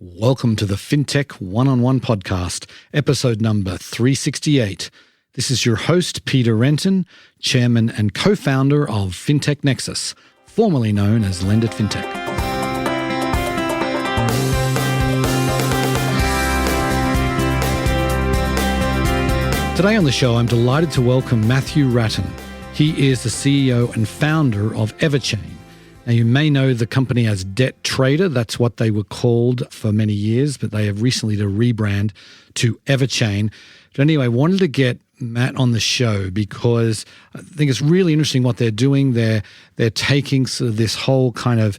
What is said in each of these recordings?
Welcome to the Fintech One-on-One podcast, episode number 368. This is your host, Peter Renton, chairman and co-founder of Fintech Nexus, formerly known as Lend It Fintech. Today on the show, I'm delighted to welcome Matthew Wratten. He is the CEO and founder of EverChain. Now, you may know the company as Debt Trader. That's what they were called for many years, but they have recently to rebrand to EverChain. But anyway, I wanted to get Matt on the show because I think it's really interesting what they're doing. They're taking sort of this whole kind of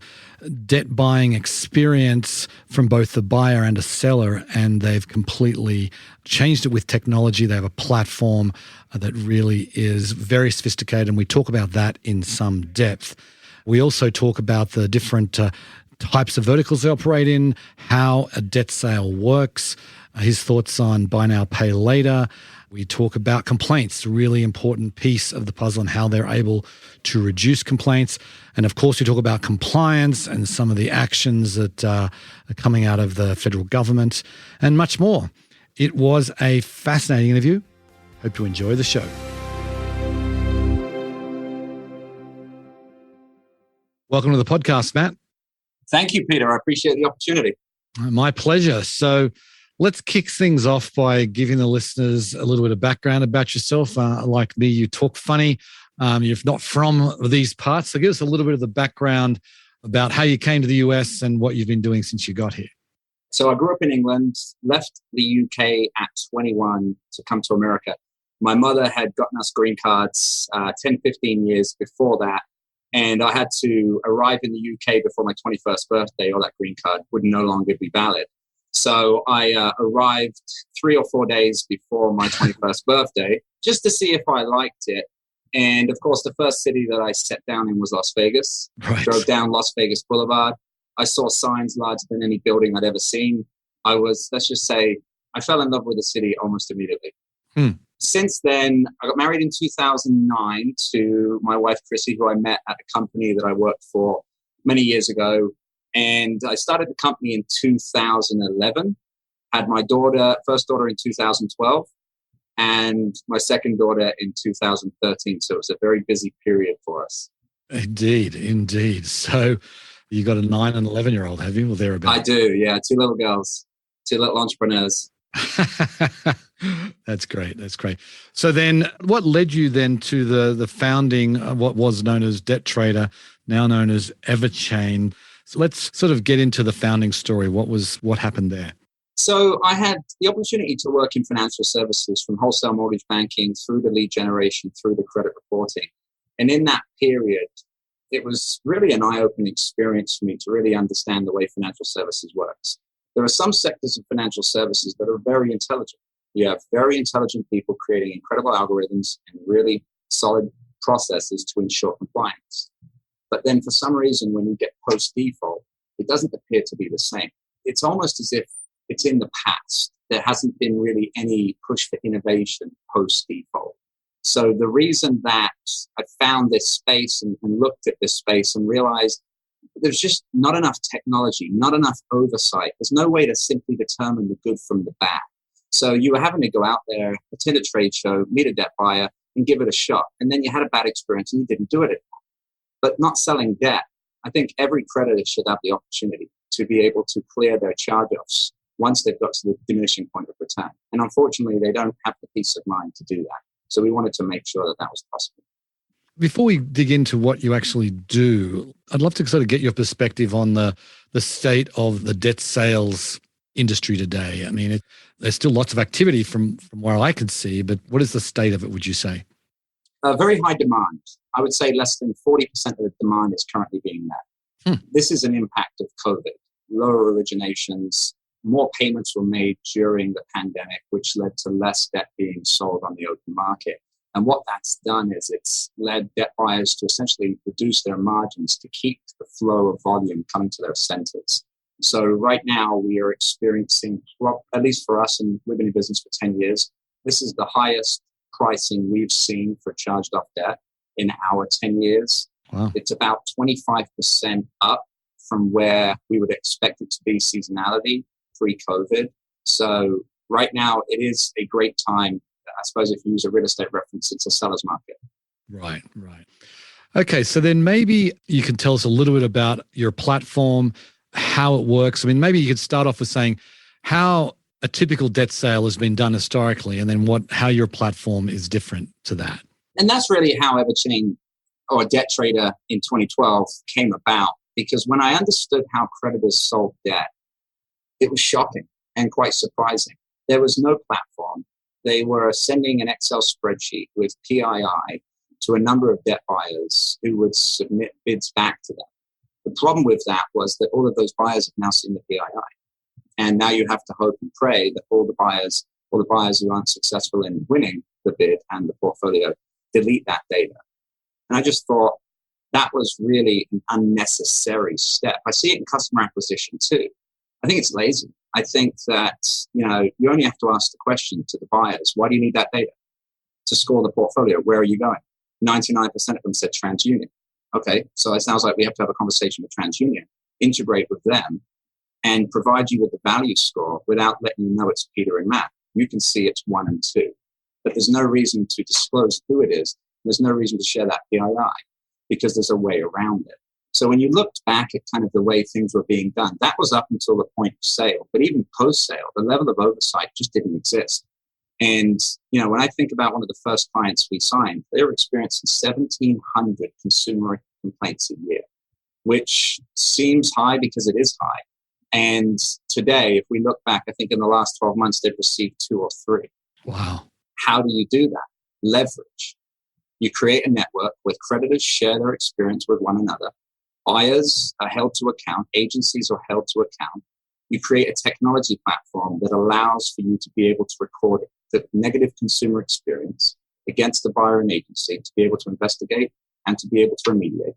debt buying experience from both the buyer and a seller, and they've completely changed it with technology. They have a platform that really is very sophisticated, and we talk about that in some depth. We also talk about the different types of verticals they operate in, how a debt sale works, his thoughts on buy now, pay later. We talk about complaints, a really important piece of the puzzle, and how they're able to reduce complaints. And of course, we talk about compliance and some of the actions that are coming out of the federal government and much more. It was a fascinating interview. Hope you enjoy the show. Welcome to the podcast, Matt. Thank you, Peter. I appreciate the opportunity. My pleasure. So let's kick things off by giving the listeners a little bit of background about yourself. Like me, you talk funny. You're not from these parts. So give us a little bit of the background about how you came to the US and what you've been doing since you got here. So I grew up in England, left the UK at 21 to come to America. My mother had gotten us green cards 10, 15 years before that. And I had to arrive in the UK before my 21st birthday, or that green card would no longer be valid. So I arrived 3 or 4 days before my 21st birthday, just to see if I liked it. And of course, the first city that I sat down in was Las Vegas. Right. Drove down Las Vegas Boulevard. I saw signs larger than any building I'd ever seen. Let's just say, I fell in love with the city almost immediately. Since then, I got married in 2009 to my wife, Chrissy, who I met at a company that I worked for many years ago. And I started the company in 2011, had my first daughter in 2012, and my second daughter in 2013. So it was a very busy period for us. Indeed. So you got a 9 and 11-year-old, have you? Or thereabouts? I do, yeah. 2 little girls, 2 little entrepreneurs. That's great. So then what led you then to the founding of what was known as Debt Trader, now known as EverChain? So let's sort of get into the founding story. What happened there? So I had the opportunity to work in financial services, from wholesale mortgage banking through the lead generation, through the credit reporting. And in that period, it was really an eye-opening experience for me to really understand the way financial services works. There are some sectors of financial services that are very intelligent. You have very intelligent people creating incredible algorithms and really solid processes to ensure compliance. But then for some reason, when you get post-default, it doesn't appear to be the same. It's almost as if it's in the past. There hasn't been really any push for innovation post-default. So the reason that I found this space and looked at this space and realized there's just not enough technology, not enough oversight. There's no way to simply determine the good from the bad. So you were having to go out there, attend a trade show, meet a debt buyer, and give it a shot. And then you had a bad experience and you didn't do it anymore. But not selling debt, I think every creditor should have the opportunity to be able to clear their charge-offs once they've got to the diminishing point of return. And unfortunately, they don't have the peace of mind to do that. So we wanted to make sure that that was possible. Before we dig into what you actually do, I'd love to sort of get your perspective on the state of the debt sales industry today. I mean, there's still lots of activity from where I can see, but what is the state of it, would you say? Very high demand. I would say less than 40% of the demand is currently being met. This is an impact of COVID. Lower originations, more payments were made during the pandemic, which led to less debt being sold on the open market. And what that's done is it's led debt buyers to essentially reduce their margins to keep the flow of volume coming to their centers. So right now we are experiencing, well, at least for us, and we've been in business for 10 years, this is the highest pricing we've seen for charged off debt in our 10 years. Wow. It's about 25% up from where we would expect it to be seasonality pre-COVID. So right now, it is a great time. I suppose if you use a real estate reference, it's a seller's market. Right, right. Okay, so then maybe you can tell us a little bit about your platform, how it works. I mean, maybe you could start off with saying how a typical debt sale has been done historically, and then how your platform is different to that. And that's really how EverChain or Debt Trader in 2012 came about. Because when I understood how creditors sold debt, it was shocking and quite surprising. There was no platform. They were sending an Excel spreadsheet with PII to a number of debt buyers who would submit bids back to them. The problem with that was that all of those buyers have now seen the PII. And now you have to hope and pray that all the buyers who aren't successful in winning the bid and the portfolio delete that data. And I just thought that was really an unnecessary step. I see it in customer acquisition too. I think it's lazy. I think that, you only have to ask the question to the buyers, why do you need that data to score the portfolio? Where are you going? 99% of them said TransUnion. Okay, so it sounds like we have to have a conversation with TransUnion, integrate with them, and provide you with the value score without letting you know it's Peter and Matt. You can see it's 1 and 2. But there's no reason to disclose who it is. There's no reason to share that PII because there's a way around it. So when you looked back at kind of the way things were being done, that was up until the point of sale. But even post-sale, the level of oversight just didn't exist. And, when I think about one of the first clients we signed, they were experiencing 1,700 consumer complaints a year, which seems high because it is high. And today, if we look back, I think in the last 12 months, they've received 2 or 3. Wow. How do you do that? Leverage. You create a network where creditors share their experience with one another. Buyers are held to account. Agencies are held to account. You create a technology platform that allows for you to be able to record the negative consumer experience against the buyer and agency, to be able to investigate and to be able to remediate,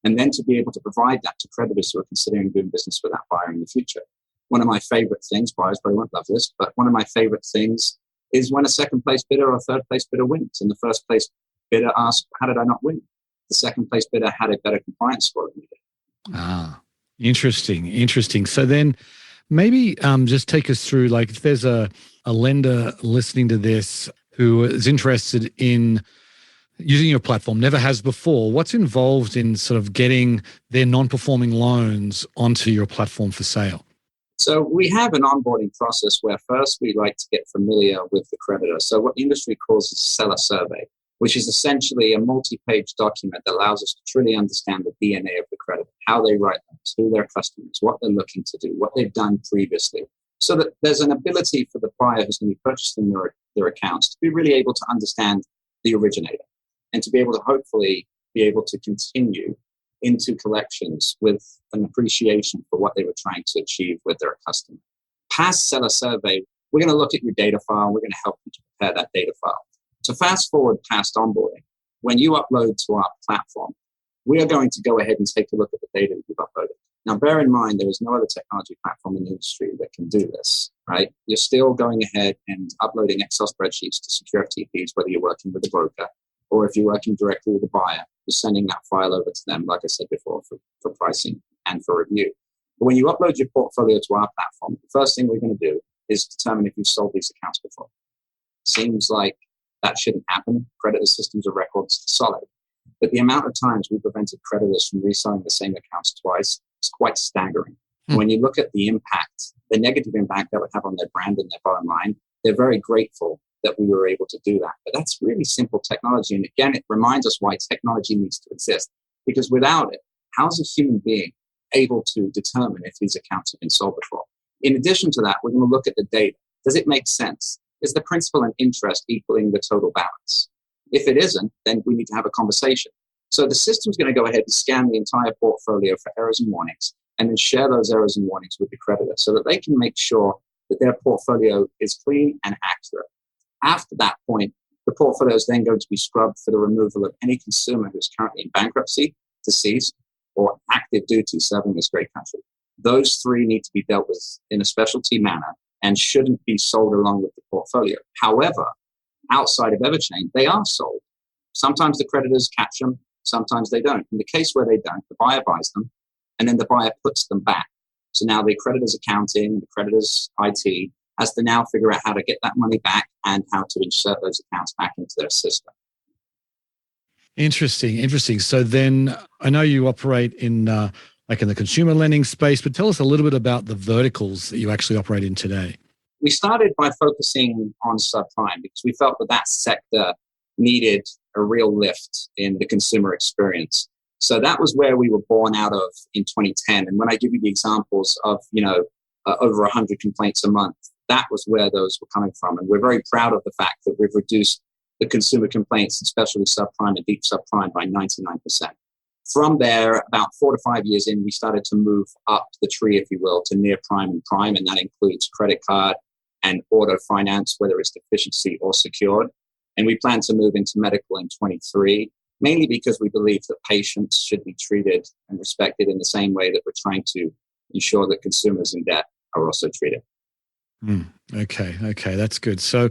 and then to be able to provide that to creditors who are considering doing business with that buyer in the future. One of my favorite things, buyers probably won't love this, but one of my favorite things is when a second place bidder or third place bidder wins. And the first place bidder asks, how did I not win? The second place bidder had a better compliance score than me did. Ah, interesting. So then maybe just take us through, like, if there's a lender listening to this who is interested in using your platform, never has before, what's involved in sort of getting their non-performing loans onto your platform for sale? So we have an onboarding process where first we like to get familiar with the creditor. So what the industry calls a seller survey, which is essentially a multi-page document that allows us to truly understand the DNA of the creditor, how they write loans, who their customers, what they're looking to do, what they've done previously, so that there's an ability for the buyer who's going to be purchasing their accounts to be really able to understand the originator and to be able to hopefully be able to continue into collections with an appreciation for what they were trying to achieve with their customer. Past seller survey, we're going to look at your data file. We're going to help you to prepare that data file. So fast forward past onboarding, when you upload to our platform, we are going to go ahead and take a look at the data that you've uploaded. Now, bear in mind, there is no other technology platform in the industry that can do this, right? You're still going ahead and uploading Excel spreadsheets to secure FTPs, whether you're working with a broker or if you're working directly with the buyer, you're sending that file over to them, like I said before, for pricing and for review. But when you upload your portfolio to our platform, the first thing we're going to do is determine if you've sold these accounts before. Seems like that shouldn't happen. Creditor systems of records are solid. But the amount of times we prevented creditors from reselling the same accounts twice is quite staggering. When you look at the impact, the negative impact that would have on their brand and their bottom line, they're very grateful that we were able to do that. But that's really simple technology. And again, it reminds us why technology needs to exist. Because without it, how's a human being able to determine if these accounts have been sold before? In addition to that, we're going to look at the data. Does it make sense? Is the principal and interest equaling the total balance? If it isn't, then we need to have a conversation. So the system's going to go ahead and scan the entire portfolio for errors and warnings, and then share those errors and warnings with the creditor so that they can make sure that their portfolio is clean and accurate. After that point, the portfolio is then going to be scrubbed for the removal of any consumer who's currently in bankruptcy, deceased, or active duty serving this great country. Those 3 need to be dealt with in a specialty manner and shouldn't be sold along with the portfolio. However, outside of EverChain, they are sold. Sometimes the creditors catch them, sometimes they don't. In the case where they don't, the buyer buys them, and then the buyer puts them back. So now the creditor's accounting, the creditor's IT has to now figure out how to get that money back and how to insert those accounts back into their system. Interesting. So then I know you operate in like in the consumer lending space, but tell us a little bit about the verticals that you actually operate in today. We started by focusing on subprime because we felt that that sector needed a real lift in the consumer experience. So that was where we were born out of in 2010. And when I give you the examples of, over 100 complaints a month, that was where those were coming from. And we're very proud of the fact that we've reduced the consumer complaints, especially subprime and deep subprime, by 99%. From there, about 4 to 5 years in, we started to move up the tree, if you will, to near prime and prime. And that includes credit card and auto finance, whether it's deficiency or secured. And we plan to move into medical in 23, mainly because we believe that patients should be treated and respected in the same way that we're trying to ensure that consumers in debt are also treated. Okay, that's good. So,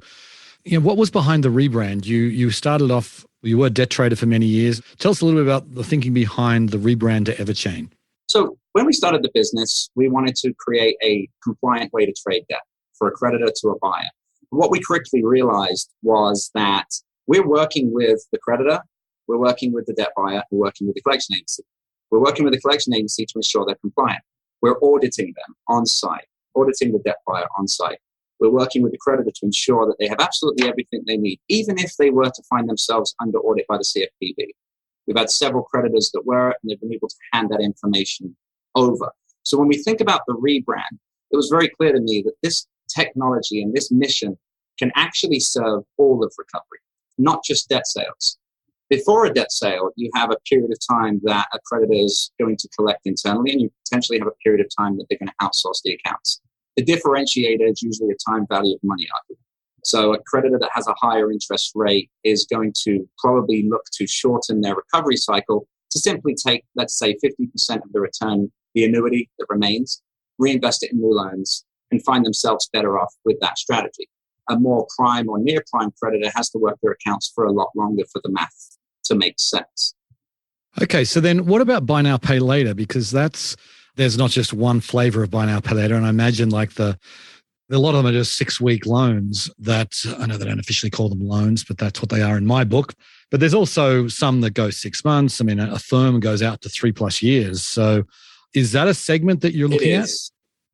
what was behind the rebrand? You started off, you were a debt trader for many years. Tell us a little bit about the thinking behind the rebrand to EverChain. So when we started the business, we wanted to create a compliant way to trade debt for a creditor to a buyer. What we quickly realized was that we're working with the creditor, we're working with the debt buyer, we're working with the collection agency. We're working with the collection agency to ensure they're compliant. We're auditing them on site, auditing the debt buyer on site. We're working with the creditor to ensure that they have absolutely everything they need, even if they were to find themselves under audit by the CFPB. We've had several creditors that were, and they've been able to hand that information over. So when we think about the rebrand, it was very clear to me that this technology and this mission can actually serve all of recovery, not just debt sales. Before a debt sale, you have a period of time that a creditor is going to collect internally, and you potentially have a period of time that they're going to outsource the accounts. The differentiator is usually a time value of money argument. So a creditor that has a higher interest rate is going to probably look to shorten their recovery cycle to simply take, let's say, 50% of the return, the annuity that remains, reinvest it in new loans, and find themselves better off with that strategy. A more prime or near prime creditor has to work their accounts for a lot longer for the math to make sense. Okay, so then what about buy now, pay later? Because there's not just one flavor of buy now, pay later. And I imagine like a lot of them are just 6-week loans that, I know they don't officially call them loans, but that's what they are in my book. But there's also some that go 6 months. I mean, a firm goes out to 3+ years. So is that a segment that you're looking at?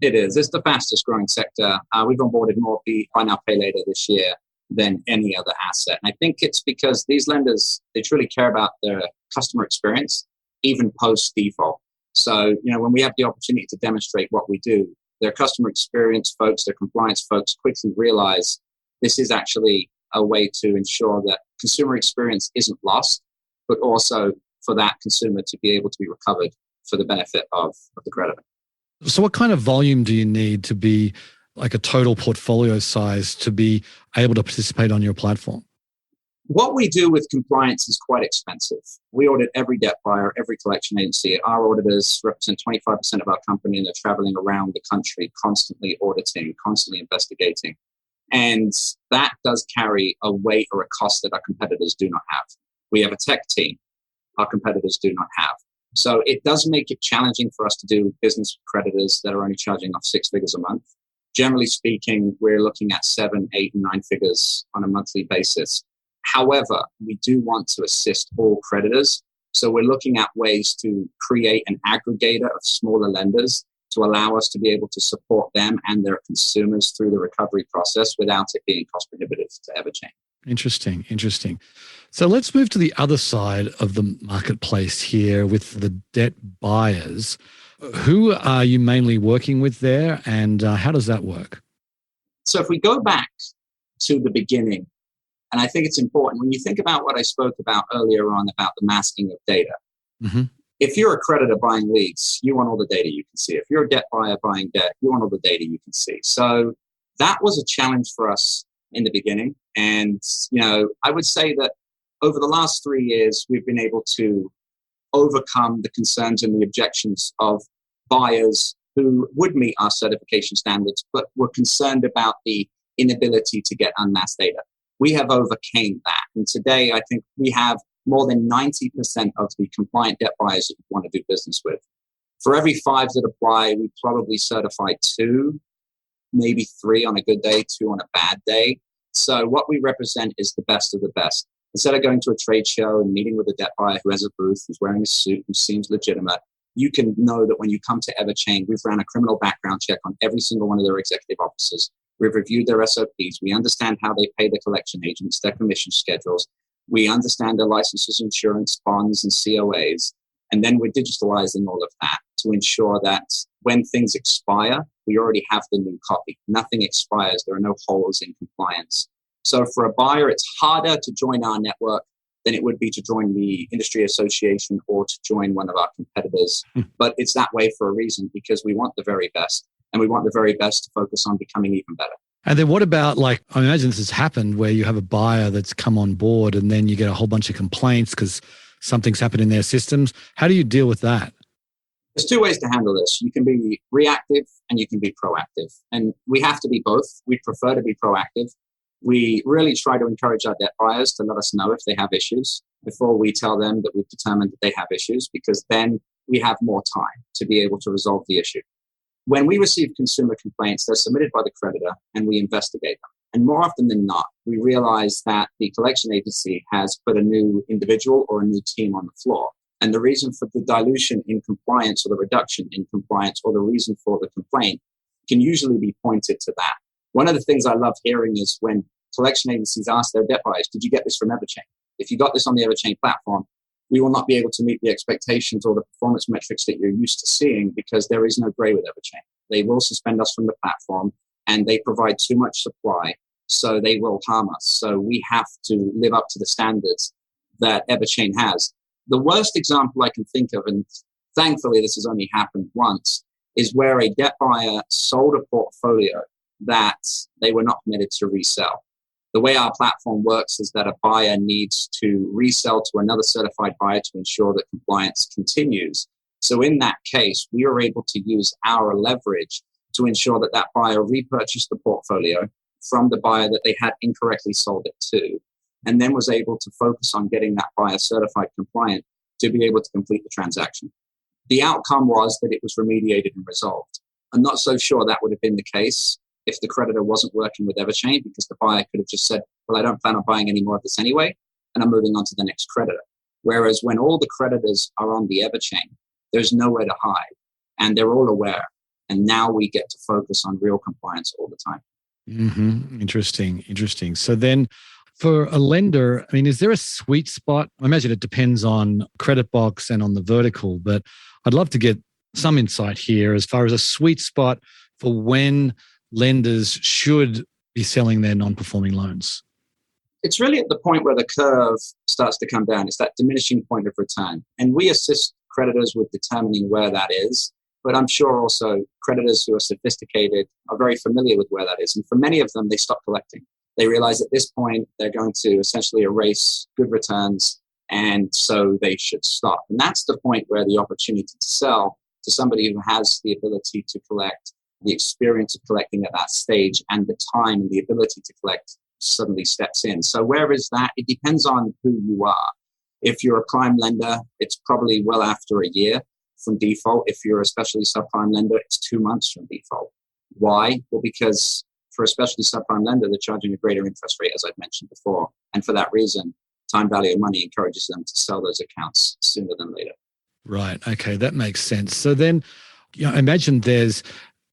It is. It's the fastest growing sector. We've onboarded more buy now, pay later this year than any other asset. And I think it's because these lenders, they truly care about their customer experience, even post default. So, when we have the opportunity to demonstrate what we do, their customer experience folks, their compliance folks quickly realize this is actually a way to ensure that consumer experience isn't lost, but also for that consumer to be able to be recovered for the benefit of the creditor. So what kind of volume do you need to be like a total portfolio size to be able to participate on your platform? What we do with compliance is quite expensive. We audit every debt buyer, every collection agency. Our auditors represent 25% of our company, and they're traveling around the country, constantly auditing, constantly investigating. And that does carry a weight or a cost that our competitors do not have. We have a tech team our competitors do not have. So it does make it challenging for us to do business with creditors that are only charging off 6 figures a month. Generally speaking, we're looking at 7, 8, and 9 figures on a monthly basis. However, we do want to assist all creditors. So we're looking at ways to create an aggregator of smaller lenders to allow us to be able to support them and their consumers through the recovery process without it being cost prohibitive to EverChain. Interesting. So let's move to the other side of the marketplace here with the debt buyers. Who are you mainly working with there, and how does that work? So if we go back to the beginning, and I think it's important, when you think about what I spoke about earlier on about the masking of data, if you're a creditor buying leads, you want all the data you can see. If you're a debt buyer buying debt, you want all the data you can see. So that was a challenge for us in the beginning. And, I would say that over the last 3 years, we've been able to overcome the concerns and the objections of buyers who would meet our certification standards, but were concerned about the inability to get unmasked data. We have overcame that. And today, I think we have more than 90% of the compliant debt buyers that we want to do business with. For every 5 that apply, we probably certify 2, maybe 3 on a good day, 2 on a bad day. So what we represent is the best of the best. Instead of going to a trade show and meeting with a debt buyer who has a booth, who's wearing a suit, who seems legitimate, you can know that when you come to EverChain, we've run a criminal background check on every single one of their executive officers. We've reviewed their SOPs. We understand how they pay the collection agents, their commission schedules. We understand their licenses, insurance, bonds, and COAs. And then we're digitalizing all of that to ensure that when things expire, we already have the new copy. Nothing expires. There are no holes in compliance. So for a buyer, it's harder to join our network than it would be to join the industry association or to join one of our competitors. But it's that way for a reason, because we want the very best, and we want the very best to focus on becoming even better. And then what about, like, I imagine this has happened where you have a buyer that's come on board and then you get a whole bunch of complaints because something's happened in their systems. How do you deal with that? There's 2 ways to handle this. You can be reactive and you can be proactive. And we have to be both. We prefer to be proactive. We really try to encourage our debt buyers to let us know if they have issues before we tell them that we've determined that they have issues, because then we have more time to be able to resolve the issue. When we receive consumer complaints, they're submitted by the creditor and we investigate them. And more often than not, we realize that the collection agency has put a new individual or a new team on the floor. And the reason for the dilution in compliance or the reduction in compliance or the reason for the complaint can usually be pointed to that. One of the things I love hearing is when collection agencies ask their debt buyers, did you get this from EverChain? If you got this on the EverChain platform, we will not be able to meet the expectations or the performance metrics that you're used to seeing, because there is no gray with EverChain. They will suspend us from the platform, and they provide too much supply, so they will harm us. So we have to live up to the standards that EverChain has. The worst example I can think of, and thankfully this has only happened once, is where a debt buyer sold a portfolio that they were not permitted to resell. The way our platform works is that a buyer needs to resell to another certified buyer to ensure that compliance continues. So in that case, we were able to use our leverage to ensure that that buyer repurchased the portfolio from the buyer that they had incorrectly sold it to, and then was able to focus on getting that buyer certified compliant to be able to complete the transaction. The outcome was that it was remediated and resolved. I'm not so sure that would have been the case if the creditor wasn't working with EverChain, because the buyer could have just said, well, I don't plan on buying any more of this anyway, and I'm moving on to the next creditor. Whereas when all the creditors are on the EverChain, there's nowhere to hide, and they're all aware. And now we get to focus on real compliance all the time. Mm-hmm. Interesting. So then for a lender, I mean, is there a sweet spot? I imagine it depends on credit box and on the vertical, but I'd love to get some insight here as far as a sweet spot for when lenders should be selling their non-performing loans. It's really at the point where the curve starts to come down. It's that diminishing point of return. And we assist creditors with determining where that is. But I'm sure also creditors who are sophisticated are very familiar with where that is. And for many of them, they stop collecting. They realize at this point, they're going to essentially erase good returns. And so they should stop. And that's the point where the opportunity to sell to somebody who has the ability to collect, the experience of collecting at that stage, and the time and the ability to collect suddenly steps in. So where is that? It depends on who you are. If you're a prime lender, it's probably well after a year from default. If you're a specialty subprime lender, it's 2 months from default. Why? Well, because for a specialty subprime lender, they're charging a greater interest rate, as I've mentioned before. And for that reason, time value of money encourages them to sell those accounts sooner than later. Right. Okay. That makes sense. So then, I imagine there's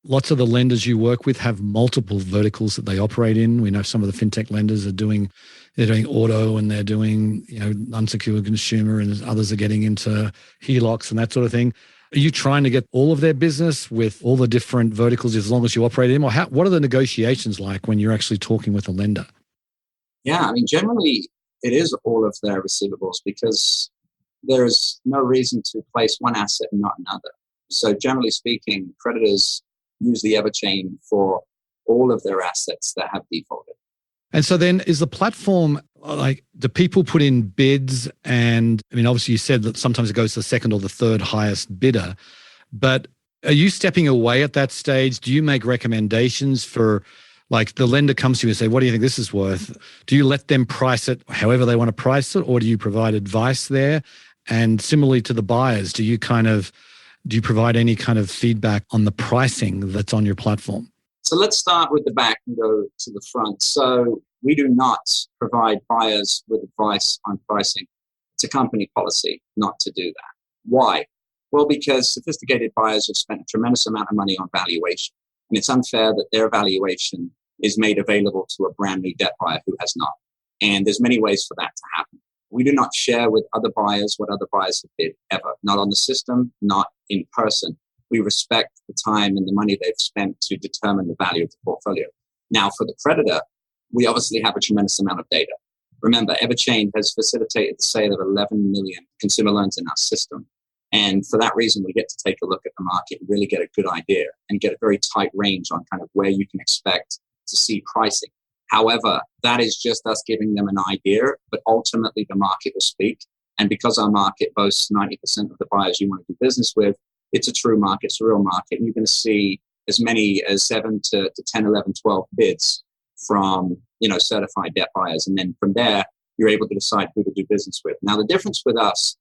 lots of the lenders you work with have multiple verticals that they operate in. We know some of the fintech lenders they're doing auto, and they're doing, unsecured consumer, and others are getting into HELOCs and that sort of thing. Are you trying to get all of their business with all the different verticals as long as you operate in them? Or what are the negotiations like when you're actually talking with a lender? Yeah, I mean, generally it is all of their receivables, because there's no reason to place one asset and not another. So generally speaking, creditors use the EverChain for all of their assets that have defaulted. And so then is the platform, like, do people put in bids? And I mean, obviously you said that sometimes it goes to the second or the third highest bidder, but are you stepping away at that stage? Do you make recommendations for, like, the lender comes to you and say, what do you think this is worth? Do you let them price it however they want to price it, or do you provide advice there? And similarly to the buyers, do you kind of Do you provide any kind of feedback on the pricing that's on your platform? So let's start with the back and go to the front. So we do not provide buyers with advice on pricing. It's a company policy not to do that. Why? Well, because sophisticated buyers have spent a tremendous amount of money on valuation. And it's unfair that their valuation is made available to a brand new debt buyer who has not. And there's many ways for that to happen. We do not share with other buyers what other buyers have bid ever, not on the system, not in person. We respect the time and the money they've spent to determine the value of the portfolio. Now, for the creditor, we obviously have a tremendous amount of data. Remember, EverChain has facilitated the sale of 11 million consumer loans in our system. And for that reason, we get to take a look at the market and really get a good idea and get a very tight range on kind of where you can expect to see pricing. However, that is just us giving them an idea, but ultimately the market will speak. And because our market boasts 90% of the buyers you want to do business with, it's a true market, it's a real market. And you're going to see as many as 7 to 10, 11, 12 bids from, certified debt buyers. And then from there, you're able to decide who to do business with. Now, the difference with us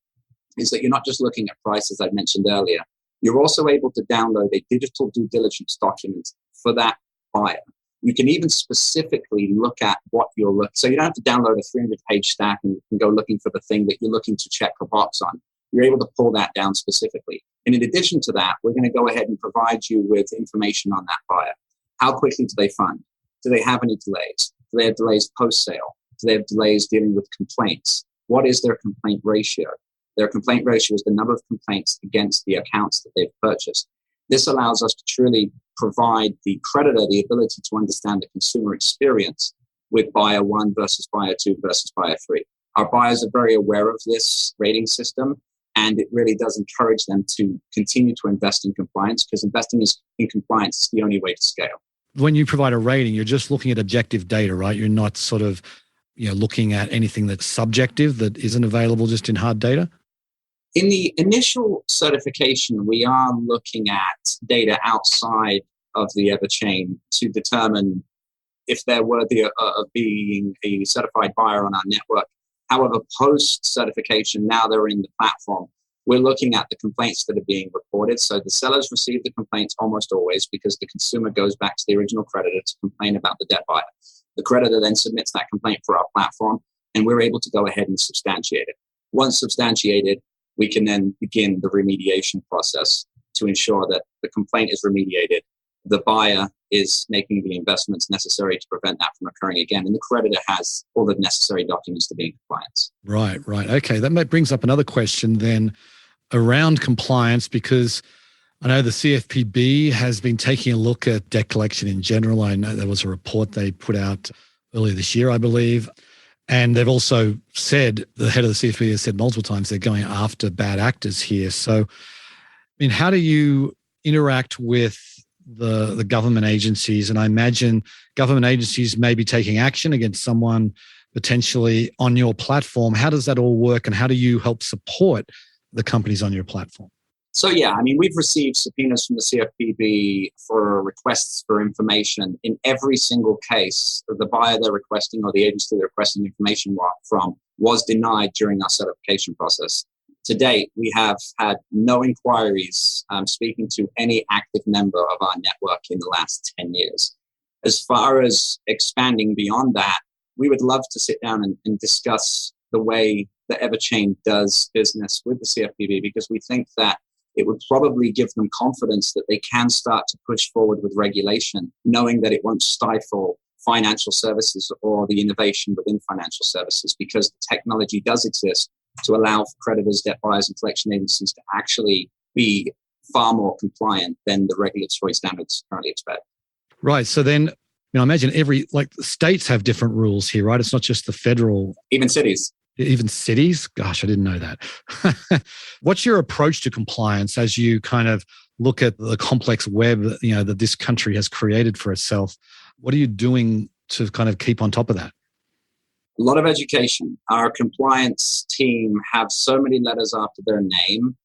is that you're not just looking at prices, I mentioned earlier. You're also able to download a digital due diligence document for that buyer. You can even specifically look at what you're looking. So you don't have to download a 300-page stack and go looking for the thing that you're looking to check a box on. You're able to pull that down specifically. And in addition to that, we're going to go ahead and provide you with information on that buyer. How quickly do they fund? Do they have any delays? Do they have delays post-sale? Do they have delays dealing with complaints? What is their complaint ratio? Their complaint ratio is the number of complaints against the accounts that they've purchased. This allows us to truly provide the creditor the ability to understand the consumer experience with buyer 1 versus buyer 2 versus buyer 3. Our buyers are very aware of this rating system, and it really does encourage them to continue to invest in compliance, because investing in compliance is the only way to scale. When you provide a rating, you're just looking at objective data, right? You're not sort of looking at anything that's subjective that isn't available just in hard data? In the initial certification, we are looking at data outside of the EverChain to determine if they're worthy of being a certified buyer on our network. However, post-certification, now they're in the platform, we're looking at the complaints that are being reported. So the sellers receive the complaints almost always because the consumer goes back to the original creditor to complain about the debt buyer. The creditor then submits that complaint for our platform, and we're able to go ahead and substantiate it. Once substantiated, we can then begin the remediation process to ensure that the complaint is remediated, the buyer is making the investments necessary to prevent that from occurring again, and the creditor has all the necessary documents to be in compliance. Right. Okay, that brings up another question then around compliance, because I know the CFPB has been taking a look at debt collection in general. I know there was a report they put out earlier this year, I believe. And they've also said, the head of the CFPB has said multiple times, they're going after bad actors here. So, how do you interact with the government agencies? And I imagine government agencies may be taking action against someone potentially on your platform. How does that all work, and how do you help support the companies on your platform? So, we've received subpoenas from the CFPB for requests for information. In every single case, the buyer they're requesting or the agency they're requesting information from was denied during our certification process. To date, we have had no inquiries speaking to any active member of our network in the last 10 years. As far as expanding beyond that, we would love to sit down and discuss the way the EverChain does business with the CFPB, because we think that it would probably give them confidence that they can start to push forward with regulation, knowing that it won't stifle financial services or the innovation within financial services, because the technology does exist to allow for creditors, debt buyers, and collection agencies to actually be far more compliant than the regulatory standards currently expect. Right. So then, I imagine states have different rules here, right? It's not just the federal. Even cities. Even cities? Gosh, I didn't know that. What's your approach to compliance as you kind of look at the complex web, that this country has created for itself? What are you doing to kind of keep on top of that? A lot of education. Our compliance team have so many letters after their name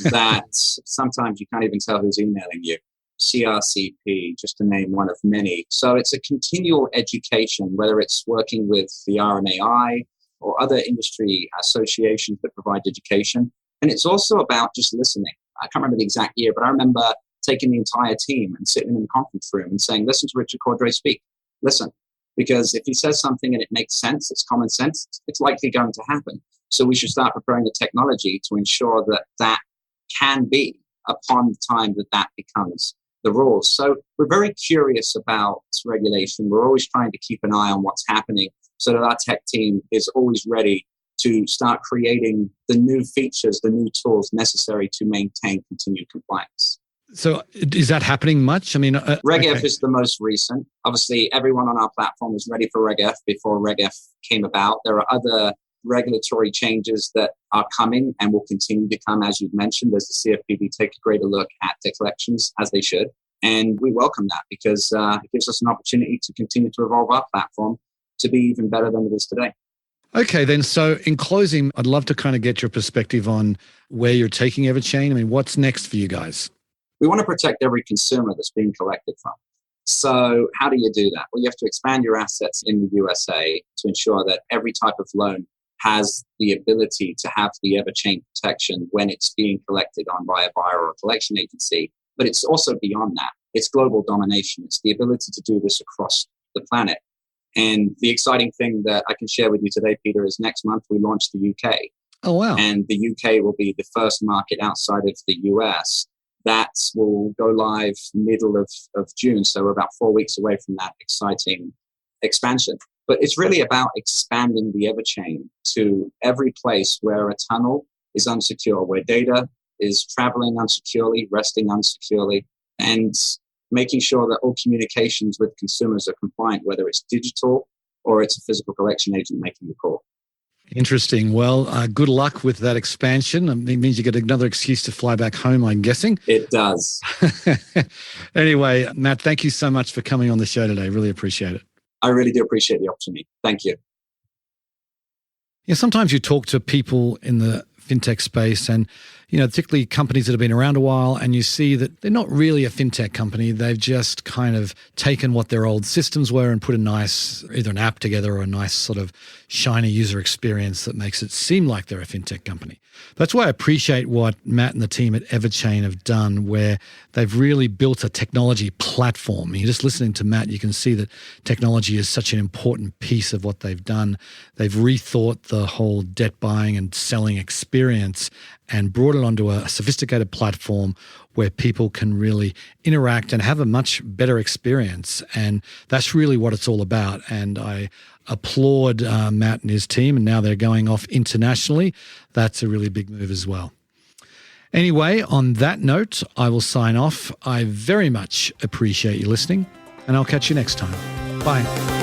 that sometimes you can't even tell who's emailing you. CRCP, just to name one of many. So it's a continual education, whether it's working with the RMAI or other industry associations that provide education. And it's also about just listening. I can't remember the exact year, but I remember taking the entire team and sitting in the conference room and saying, listen to Richard Cordray speak. Listen, because if he says something and it makes sense, it's common sense, it's likely going to happen. So we should start preparing the technology to ensure that that can be upon the time that that becomes the rules. So we're very curious about regulation. We're always trying to keep an eye on what's happening so that our tech team is always ready to start creating the new features, the new tools necessary to maintain continued compliance. So is that happening much? I mean, Reg F is the most recent. Obviously, everyone on our platform was ready for Reg F before Reg F came about. There are other regulatory changes that are coming and will continue to come, as you've mentioned, as the CFPB take a greater look at debt collections, as they should. And we welcome that because it gives us an opportunity to continue to evolve our platform to be even better than it is today. Okay, then. So in closing, I'd love to kind of get your perspective on where you're taking EverChain. I mean, what's next for you guys? We want to protect every consumer that's being collected from. So how do you do that? Well, you have to expand your assets in the USA to ensure that every type of loan has the ability to have the EverChain protection when it's being collected on by a buyer or a collection agency. But it's also beyond that. It's global domination. It's the ability to do this across the planet. And the exciting thing that I can share with you today, Peter, is next month we launch the UK. Oh, wow. And the UK will be the first market outside of the US. That will go live middle of June. So we're about 4 weeks away from that exciting expansion. But it's really about expanding the EverChain to every place where a tunnel is unsecure, where data is traveling unsecurely, resting unsecurely, and making sure that all communications with consumers are compliant, whether it's digital or it's a physical collection agent making the call. Interesting. Well, good luck with that expansion. It means you get another excuse to fly back home, I'm guessing. It does. Anyway, Matt, thank you so much for coming on the show today. Really appreciate it. I really do appreciate the opportunity. Thank you. Yeah, sometimes you talk to people in the fintech space and, particularly companies that have been around a while, and you see that they're not really a fintech company. They've just kind of taken what their old systems were and put a nice, either an app together or a nice sort of shiny user experience that makes it seem like they're a fintech company. That's why I appreciate what Matt and the team at EverChain have done, where they've really built a technology platform. You're just listening to Matt, you can see that technology is such an important piece of what they've done. They've rethought the whole debt buying and selling experience and brought it onto a sophisticated platform where people can really interact and have a much better experience. And that's really what it's all about. And I applaud Matt and his team, and now they're going off internationally. That's a really big move as well. Anyway, on that note, I will sign off. I very much appreciate you listening, and I'll catch you next time. Bye.